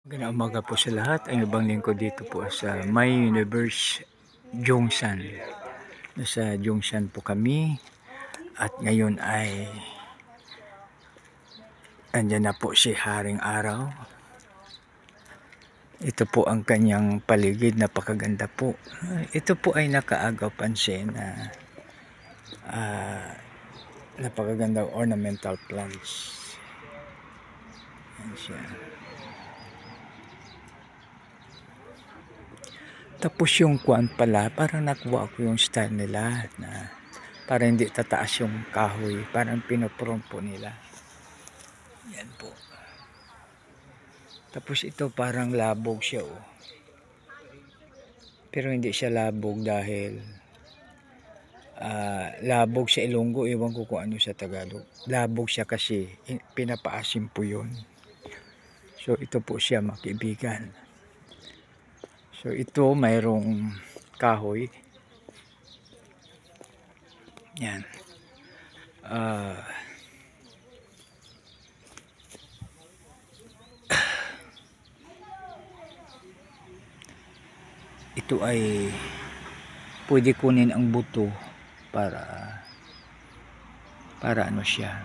Magandang umaga po sa lahat. Ang ibang lingkod dito po sa My Universe Jungsan. Nasa Jungsan po kami at ngayon ay andyan na po si Haring Araw. Ito po ang kanyang paligid, napakaganda po. Ito po ay nakaagaw pansin na napakagandang ornamental plants. Yan siya. Tapos yung kuwan pala, parang nakuha ko yung style nila na para hindi tataas yung kahoy, parang pinoprong po nila. Yan po. Tapos ito parang labog siya oh. Pero hindi siya labog dahil labog sa Ilonggo, ewan ko kung ano sa Tagalog. Labog siya kasi pinapaasim po yun. So ito po siya mga kaibigan. So ito mayroong kahoy. Yan. Ito ay pwede kunin ang buto para ano siya,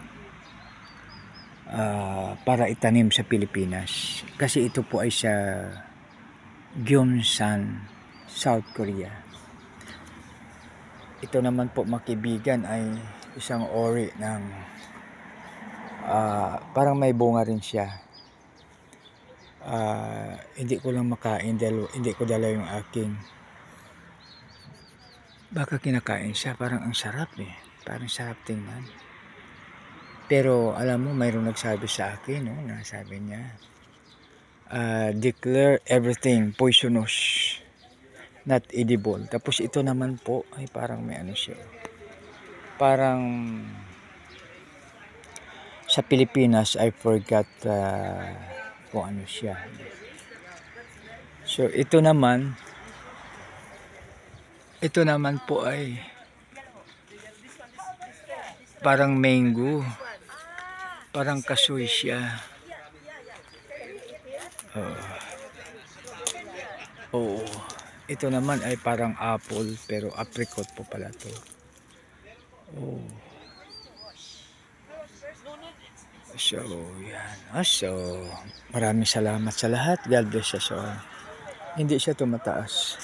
para itanim sa Pilipinas kasi ito po ay sa Gyeongsan, South Korea. Ito naman po mga kaibigan ay isang ori ng parang may bunga rin siya. Hindi ko lang makain dahil hindi ko dala yung aking, baka kinakain siya, parang ang sarap eh, parang sarap tingnan. Pero alam mo, mayroong nagsabi sa akin, no, nasabi niya, declare everything poisonous, not edible. Tapos ito naman po ay parang may ano siya, parang sa Pilipinas, I forgot kung ano siya. So ito naman po ay parang mango, parang kasoy siya. Ito naman ay parang apple pero apricot po pala to. So yan. So maraming salamat sa lahat. God bless us all. Hindi siya tumataas.